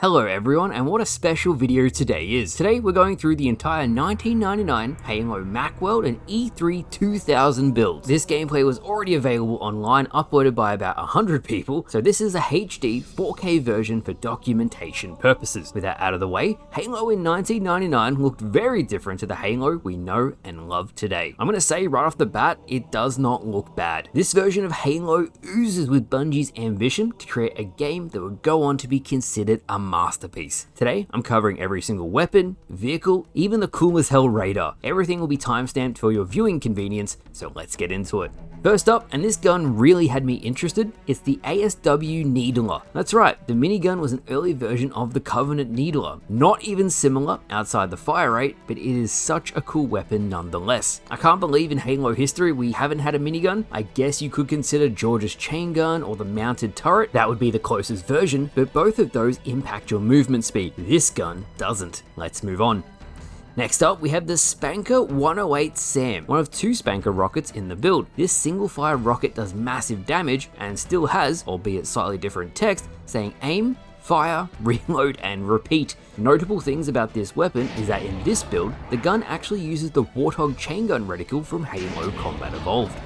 Hello everyone, and what a special video today is. Today we're going through the entire 1999 Halo Macworld and E3 2000 builds. This gameplay was already available online, uploaded by about 100 people, so this is a HD 4K version for documentation purposes. With that out of the way, Halo in 1999 looked very different to the Halo we know and love today. I'm gonna say right off the bat, it does not look bad. This version of Halo oozes with Bungie's ambition to create a game that would go on to be considered a masterpiece. Today, I'm covering every single weapon, vehicle, even the cool as hell radar. Everything will be timestamped for your viewing convenience, so let's get into it. First up, and this gun really had me interested, it's the ASW Needler. That's right, the minigun was an early version of the Covenant Needler. Not even similar outside the fire rate, but it is such a cool weapon nonetheless. I can't believe in Halo history we haven't had a minigun. I guess you could consider George's chain gun or the mounted turret. That would be the closest version, but both of those impact your movement speed. This gun doesn't. Let's move on. Next up, we have the Spnkr 108 SAM, one of two Spnkr rockets in the build. This single-fire rocket does massive damage and still has, albeit slightly different text, saying aim, fire, reload, and repeat. Notable things about this weapon is that in this build, the gun actually uses the Warthog chain gun reticle from Halo Combat Evolved.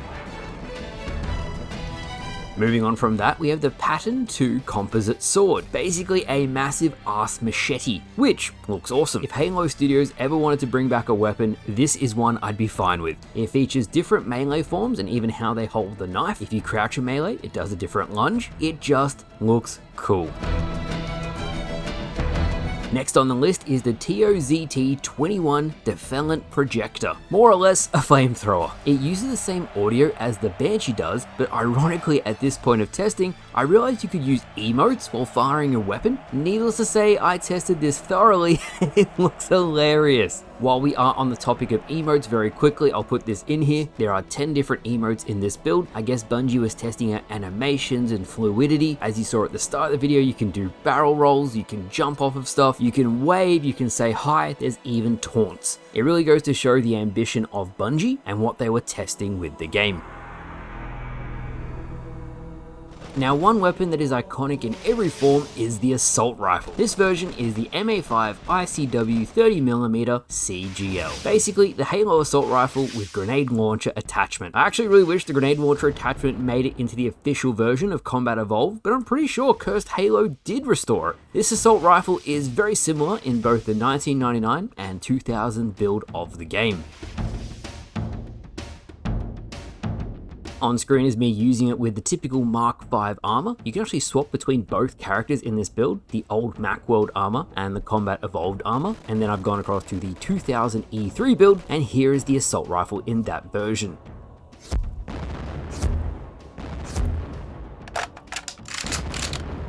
Moving on from that, we have the Pattern 2 Composite Sword, basically a massive ass machete, which looks awesome. If Halo Studios ever wanted to bring back a weapon, this is one I'd be fine with. It features different melee forms and even how they hold the knife. If you crouch a melee, it does a different lunge. It just looks cool. Next on the list is the TOZT-21 Defellant Projector, more or less a flamethrower. It uses the same audio as the Banshee does, but ironically at this point of testing, I realized you could use emotes while firing a weapon. Needless to say, I tested this thoroughly and it looks hilarious. While we are on the topic of emotes, very quickly, I'll put this in here. There are 10 different emotes in this build. I guess Bungie was testing out animations and fluidity. As you saw at the start of the video, you can do barrel rolls, you can jump off of stuff, you can wave, you can say hi, there's even taunts. It really goes to show the ambition of Bungie and what they were testing with the game. Now, one weapon that is iconic in every form is the assault rifle. This version is the M4A ICW 30mm CGL. Basically, the Halo assault rifle with grenade launcher attachment. I actually really wish the grenade launcher attachment made it into the official version of Combat Evolved, but I'm pretty sure Cursed Halo did restore it. This assault rifle is very similar in both the 1999 and 2000 build of the game. On screen is me using it with the typical Mark V armor. You can actually swap between both characters in this build, the old Macworld armor and the Combat Evolved armor. And then I've gone across to the 2000 E3 build, and here is the assault rifle in that version.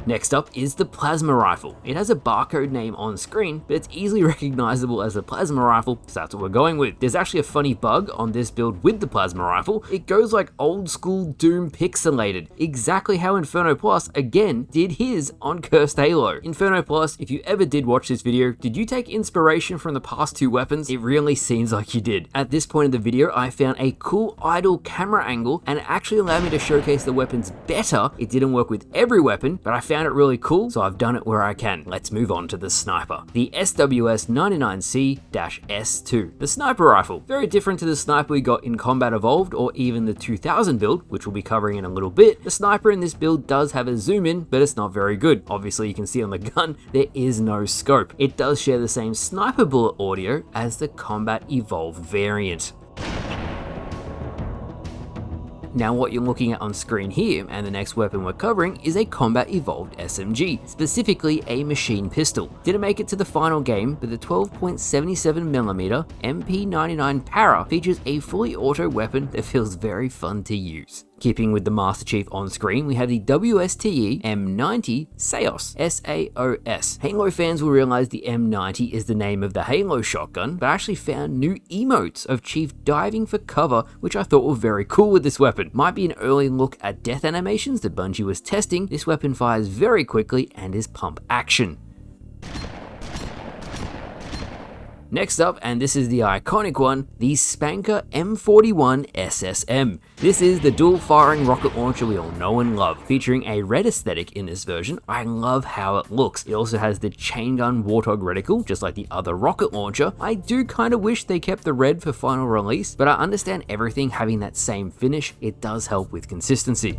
Next up is the plasma rifle. It has a barcode name on screen, but it's easily recognizable as a plasma rifle, so that's what we're going with. There's actually a funny bug on this build with the plasma rifle. It goes like old school Doom pixelated, exactly how Inferno Plus again did his on Cursed Halo. Inferno Plus, if you ever did watch this video, did you take inspiration from the past two weapons? It really seems like you did. At this point in the video, I found a cool idle camera angle, and it actually allowed me to showcase the weapons better. It didn't work with every weapon, but I found it really cool, so I've done it where I can. Let's move on to the sniper. The SWS 99C-S2. The sniper rifle. Very different to the sniper we got in Combat Evolved or even the 2000 build, which we'll be covering in a little bit. The sniper in this build does have a zoom in, but it's not very good. Obviously you can see on the gun, there is no scope. It does share the same sniper bullet audio as the Combat Evolved variant. Now what you're looking at on screen here, and the next weapon we're covering, is a Combat Evolved SMG, specifically a machine pistol. Didn't make it to the final game, but the 12.77mm MP99 Para features a fully auto weapon that feels very fun to use. Keeping with the Master Chief on screen, we have the WSTE M90 Saos, S-A-O-S. Halo fans will realize the M90 is the name of the Halo shotgun, but I actually found new emotes of Chief diving for cover, which I thought were very cool with this weapon. Might be an early look at death animations that Bungie was testing. This weapon fires very quickly and is pump action. Next up, and this is the iconic one, the Spnkr M41 SSM. This is the dual firing rocket launcher we all know and love, featuring a red aesthetic in this version. I love how it looks. It also has the chain gun Warthog reticle, just like the other rocket launcher. I do kind of wish they kept the red for final release, but I understand everything having that same finish. It does help with consistency.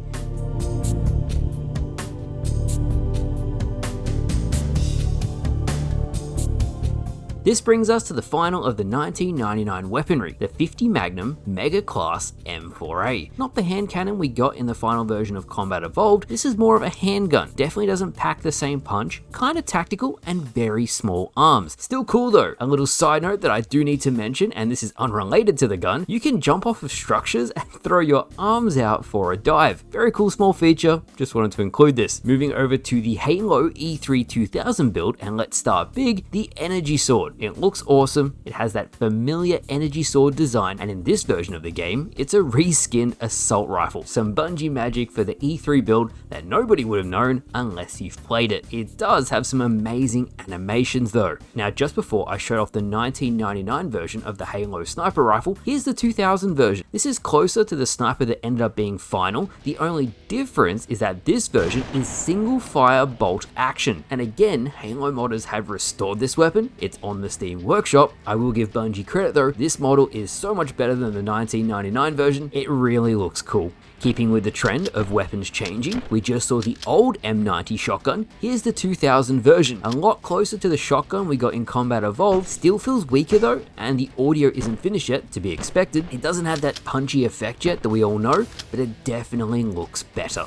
This brings us to the final of the 1999 weaponry, the 50 Magnum Mega Class M4A. Not the hand cannon we got in the final version of Combat Evolved, this is more of a handgun. Definitely doesn't pack the same punch, kinda tactical and very small arms. Still cool though. A little side note that I do need to mention, and this is unrelated to the gun, you can jump off of structures and throw your arms out for a dive. Very cool small feature, just wanted to include this. Moving over to the Halo E3 2000 build, and let's start big, the Energy Sword. It looks awesome, it has that familiar energy sword design, and in this version of the game, it's a reskinned assault rifle. Some Bungie magic for the E3 build that nobody would have known unless you've played it. It does have some amazing animations though. Now just before I showed off the 1999 version of the Halo sniper rifle, here's the 2000 version. This is closer to the sniper that ended up being final. The only difference is that this version is single fire bolt action. And again, Halo modders have restored this weapon. It's on the Steam Workshop. I will give Bungie credit though, this model is so much better than the 1999 version, it really looks cool. Keeping with the trend of weapons changing, we just saw the old M90 Shotgun. Here's the 2000 version, a lot closer to the shotgun we got in Combat Evolved. Still feels weaker though, and the audio isn't finished yet, to be expected. It doesn't have that punchy effect yet that we all know, but it definitely looks better.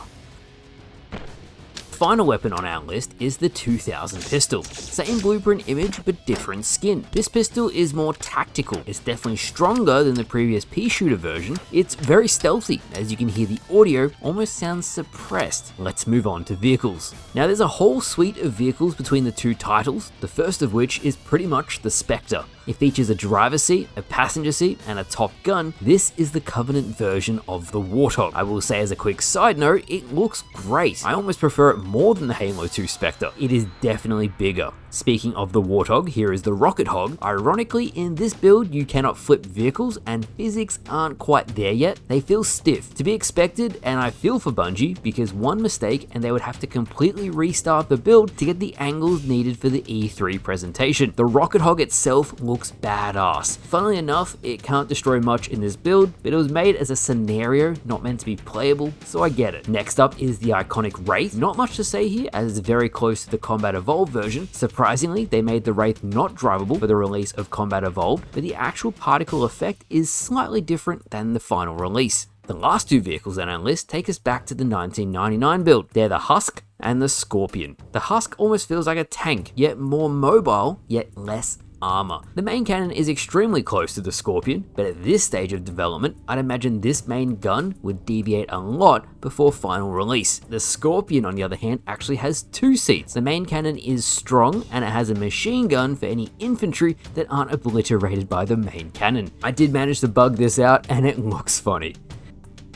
Final weapon on our list is the 2000 pistol. Same blueprint image, but different skin. This pistol is more tactical. It's definitely stronger than the previous pea shooter version. It's very stealthy. As you can hear, the audio almost sounds suppressed. Let's move on to vehicles. Now there's a whole suite of vehicles between the two titles, the first of which is pretty much the Spectre. It features a driver's seat, a passenger seat, and a top gun. This is the Covenant version of the Warthog. I will say as a quick side note, it looks great. I almost prefer it more than the Halo 2 Spectre. It is definitely bigger. Speaking of the Warthog, here is the Rocket Hog. Ironically, in this build, you cannot flip vehicles and physics aren't quite there yet. They feel stiff. To be expected, and I feel for Bungie, because one mistake and they would have to completely restart the build to get the angles needed for the E3 presentation. The Rocket Hog itself looks badass. Funnily enough, it can't destroy much in this build, but it was made as a scenario, not meant to be playable, so I get it. Next up is the iconic Wraith. Not much to say here, as it's very close to the Combat Evolved version. Surprisingly, they made the Wraith not drivable for the release of Combat Evolved, but the actual particle effect is slightly different than the final release. The last two vehicles on our list take us back to the 1999 build. They're the Husk and the Scorpion. The Husk almost feels like a tank, yet more mobile, yet less armor. The main cannon is extremely close to the Scorpion, but at this stage of development, I'd imagine this main gun would deviate a lot before final release. The Scorpion, on the other hand, actually has two seats. The main cannon is strong, and it has a machine gun for any infantry that aren't obliterated by the main cannon. I did manage to bug this out, and it looks funny.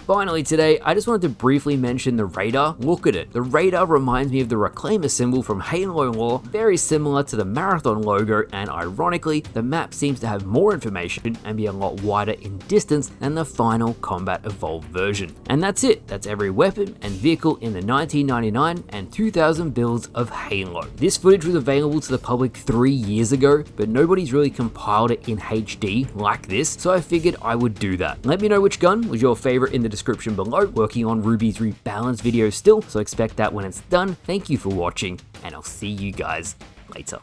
Finally today, I just wanted to briefly mention the radar. Look at it. The radar reminds me of the Reclaimer symbol from Halo lore, very similar to the Marathon logo, and ironically, the map seems to have more information and be a lot wider in distance than the final Combat Evolved version. And that's it. That's every weapon and vehicle in the 1999 and 2000 builds of Halo. This footage was available to the public 3 years ago, but nobody's really compiled it in HD like this, so I figured I would do that. Let me know which gun was your favorite in the description below. Working on Ruby's rebalance video still, so expect that when it's done. Thank you for watching, and I'll see you guys later.